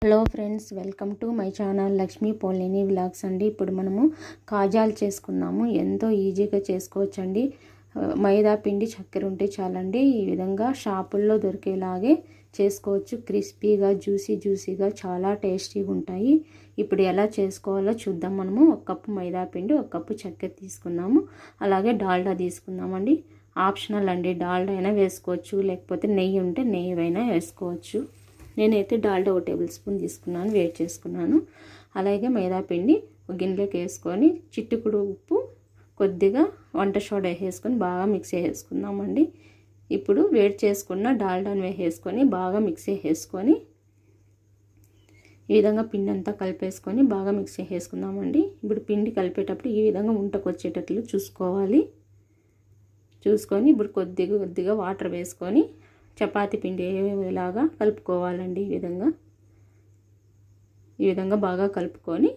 Hello friends, welcome to my channel Lakshmi Polini vlogs అండి. ఇప్పుడు మనము కాజాలు చేసుకున్నాము. ఎంతో ఈజీగా చేసుకోవచ్చండి. మైదా పిండి చక్కెర ఉంటే చాలండి. ఈ విధంగా షాపుల్లో దొరికేలాగే చేసుకోవచ్చు. క్రిస్పీగా జ్యూసీగా చాలా టేస్టీగా ఉంటాయి. ఇప్పుడు ఎలా చేసుకోవాలో చూద్దాం. మనము 1 కప్పు మైదా పిండి, 1 కప్పు చక్కెర తీసుకున్నాము. అలాగే డాల్డా తీసుకున్నామండి. ఆప్షనల్ అండి, డాల్డా అయినా వేసుకోవచ్చు, లేకపోతే నెయ్యి ఉంటే నెయ్యి అయినా వేసుకోవచ్చు. నేనైతే డాల్డా 1 టేబుల్ స్పూన్ తీసుకున్నాను, వేడి చేసుకున్నాను. అలాగే మైదా పిండి ఒక గిన్నెలోకి వేసుకొని చిటికెడు ఉప్పు, కొద్దిగా వంట సోడా వేసుకొని బాగా మిక్స్ చేసుకుందామండి. ఇప్పుడు వేడి చేసుకున్న డాల్డాను వేసేసుకొని బాగా మిక్స్ చేసుకొని ఈ విధంగా పిండి అంతా కలిపేసుకొని బాగా మిక్స్ చేసుకుందామండి. ఇప్పుడు పిండి కలిపేటప్పుడు ఈ విధంగా ఉంటకు వచ్చేటట్లు చూసుకొని ఇప్పుడు కొద్దిగా వాటర్ వేసుకొని చపాతీ పిండి లాగా కలుపుకోవాలండి. ఈ విధంగా బాగా కలుపుకొని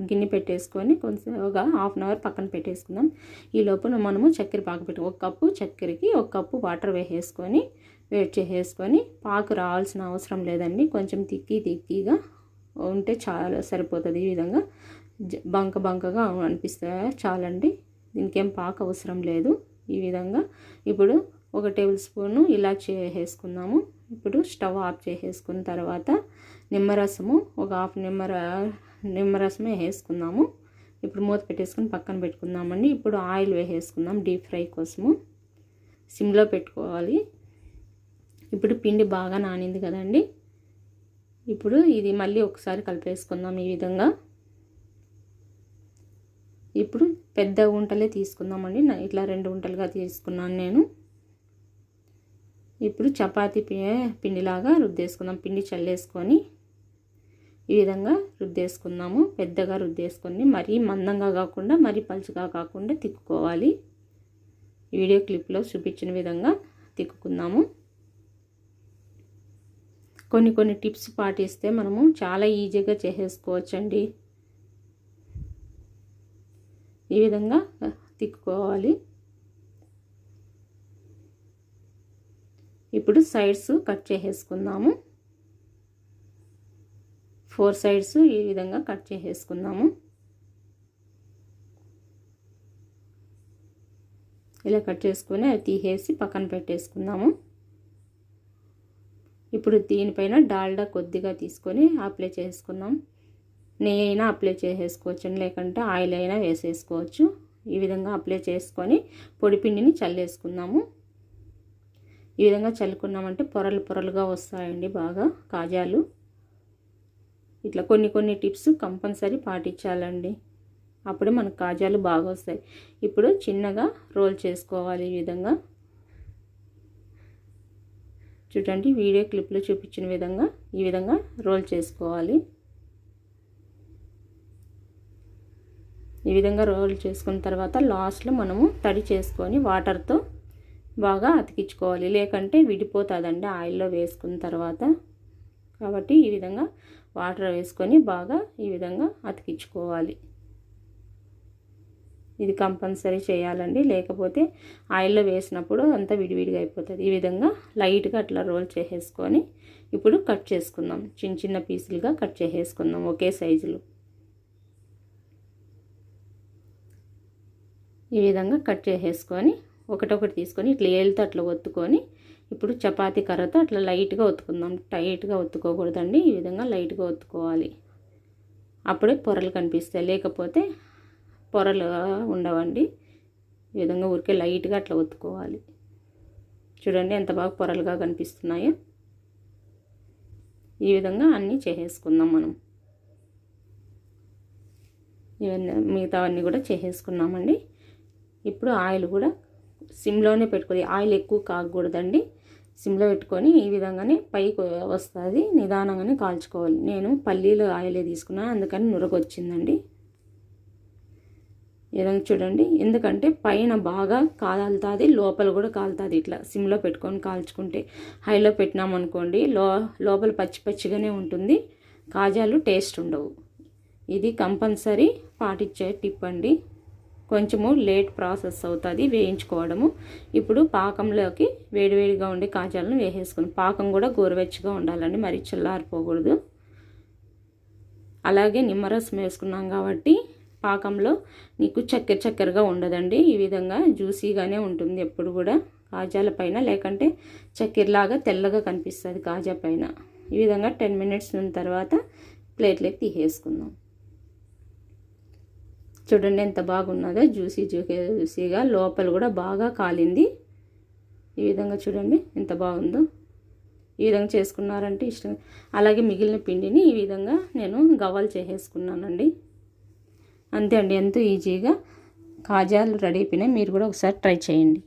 గిన్నె పెట్టేసుకొని కొంచెం ఒక హాఫ్ అన్ అవర్ పక్కన పెట్టేసుకుందాం. ఈ లోపల మనము చక్కెర పాకు పెట్టి 1 కప్పు చక్కెరకి 1 కప్పు వాటర్ వేసేసుకొని వేడి చేసేసుకొని, పాకు రావాల్సిన అవసరం లేదండి. కొంచెం తిక్కిగా ఉంటే చాలా సరిపోతుంది. ఈ విధంగా బంకగా అనిపిస్తే చాలండి. దీనికేం పాకు అవసరం లేదు. ఈ విధంగా ఇప్పుడు 1 టేబుల్ స్పూను ఇలాచి వేసుకుందాము. ఇప్పుడు స్టవ్ ఆఫ్ చేసేసుకున్న తర్వాత నిమ్మరసము ఒక హాఫ్ నిమ్మరసమే వేసుకుందాము. ఇప్పుడు మూత పెట్టేసుకుని పక్కన పెట్టుకుందామండి. ఇప్పుడు ఆయిల్ వేసేసుకుందాం డీప్ ఫ్రై కోసము. సిమ్లో పెట్టుకోవాలి. ఇప్పుడు పిండి బాగా నానింది కదండి. ఇప్పుడు ఇది మళ్ళీ ఒకసారి కలిపేసుకుందాం. ఈ విధంగా ఇప్పుడు పెద్ద ఉంటలే తీసుకుందామండి. ఇట్లా 2 ఉంటలుగా తీసుకున్నాను నేను. ఇప్పుడు చపాతీ పిండిలాగా రుద్దేసుకుందాం. పిండి చల్లేసుకొని ఈ విధంగా రుద్దేసుకుందాము. పెద్దగా రుద్దేసుకొని మరీ మందంగా కాకుండా మరీ పలుచగా కాకుండా తిక్కుకోవాలి. వీడియో క్లిప్లో చూపించిన విధంగా తిక్కుకుందాము. కొన్ని టిప్స్ పాటిస్తే మనము చాలా ఈజీగా చేసేసుకోవచ్చండి. ఈ విధంగా తిక్కుకోవాలి. ఇప్పుడు సైడ్స్ కట్ చేసేసుకుందాము. 4 సైడ్స్ ఈ విధంగా కట్ చేసేసుకుందాము. ఇలా కట్ చేసుకొని అవి తీసేసి పక్కన పెట్టేసుకుందాము. ఇప్పుడు దీనిపైన డాల్డా కొద్దిగా తీసుకొని అప్లై చేసుకుందాం. నెయ్యి అయినా అప్లై చేసేసుకోవచ్చు, లేకుంటే ఆయిల్ అయినా వేసేసుకోవచ్చు. ఈ విధంగా అప్లై చేసుకొని పొడి పిండిని చల్లేసుకుందాము. ఈ విధంగా చల్లుకున్నామంటే పొరలుగా వస్తాయండి బాగా కాజాలు. ఇట్లా కొన్ని టిప్స్ కంపల్సరీ పాటించాలండి. అప్పుడే మనకు కాజాలు బాగా వస్తాయి. ఇప్పుడు చిన్నగా రోల్ చేసుకోవాలి. ఈ విధంగా చూడండి, వీడియో క్లిప్లో చూపించిన విధంగా ఈ విధంగా రోల్ చేసుకోవాలి. ఈ విధంగా రోల్ చేసుకున్న తర్వాత లాస్ట్లో మనము తడి చేసుకొని వాటర్తో బాగా అతికించుకోవాలి, లేకంటే విడిపోతుందండి ఆయిల్లో వేసుకున్న తర్వాత. కాబట్టి ఈ విధంగా వాటర్ వేసుకొని బాగా ఈ విధంగా అతికించుకోవాలి. ఇది కంపల్సరీ చేయాలండి, లేకపోతే ఆయిల్లో వేసినప్పుడు అంతా విడివిడిగా అయిపోతుంది. ఈ విధంగా లైట్గా అట్లా రోల్ చేసేసుకొని ఇప్పుడు కట్ చేసుకుందాం. చిన్న పీసులుగా కట్ చేసేసుకుందాం ఒకే సైజులో. ఈ విధంగా కట్ చేసేసుకొని ఒకటొకటి తీసుకొని ఇట్లా ఏళ్ళతో అట్లా ఒత్తుకొని ఇప్పుడు చపాతీ కర్రతో అట్లా లైట్గా ఒత్తుకుందాం. టైట్గా ఒత్తుకోకూడదండి. ఈ విధంగా లైట్గా ఒత్తుకోవాలి. అప్పుడే పొరలు కనిపిస్తాయి, లేకపోతే పొరలు ఉండవండి. ఈ విధంగా ఊరికే లైట్గా అట్లా ఒత్తుకోవాలి. చూడండి ఎంత బాగా పొరలుగా కనిపిస్తున్నాయో. ఈ విధంగా అన్నీ చేసేసుకుందాం మనం. ఇవన్నీ మిగతావన్నీ కూడా చేసేసుకున్నామండి. ఇప్పుడు ఆయిల్ కూడా సిమ్లోనే పెట్టుకోవాలి. ఆయిల్ ఎక్కువ కాకూడదండి. సిమ్లో పెట్టుకొని ఈ విధంగానే పైకి వస్తుంది, నిదానంగానే కాల్చుకోవాలి. నేను పల్లీలు ఆయిలే తీసుకున్నాను, అందుకని నురగొచ్చిందండి. ఈ విధంగా చూడండి, ఎందుకంటే పైన బాగా కాలుతుంది, లోపల కూడా కాలుతుంది. ఇట్లా సిమ్లో పెట్టుకొని కాల్చుకుంటే. హైలో పెట్టినామనుకోండి లోపల పచ్చిగానే ఉంటుంది, కాజాలు టేస్ట్ ఉండవు. ఇది కంపల్సరీ పాటించే టిప్ అండి. కొంచెము లేట్ ప్రాసెస్ అవుతుంది వేయించుకోవడము. ఇప్పుడు పాకంలోకి వేడివేడిగా ఉండే కాజాలను వేసేసుకుని, పాకం కూడా గోరువెచ్చగా ఉండాలండి, మరి చల్లారిపోకూడదు. అలాగే నిమ్మరసం వేసుకున్నాం కాబట్టి పాకంలో నీకు చక్కెరగా ఉండదండి. ఈ విధంగా జ్యూసీగానే ఉంటుంది ఎప్పుడు కూడా కాజాల పైన, లేకంటే చక్కెరలాగా తెల్లగా కనిపిస్తుంది కాజా పైన. ఈ విధంగా 10 మినిట్స్ తర్వాత ప్లేట్లోకి తీసేసుకుందాం. చూడండి ఎంత బాగున్నదో, జ్యూసీగా, లోపల కూడా బాగా కాలింది. ఈ విధంగా చూడండి ఎంత బాగుందో. ఈ విధంగా చేసుకున్నారంటే ఇష్టం. అలాగే మిగిలిన పిండిని ఈ విధంగా నేను గవ్వలు చేసేసుకున్నానండి. అంతే అండి, ఎంతో ఈజీగా కాజాలు రెడీ అయిపోయినాయి. మీరు కూడా ఒకసారి ట్రై చేయండి.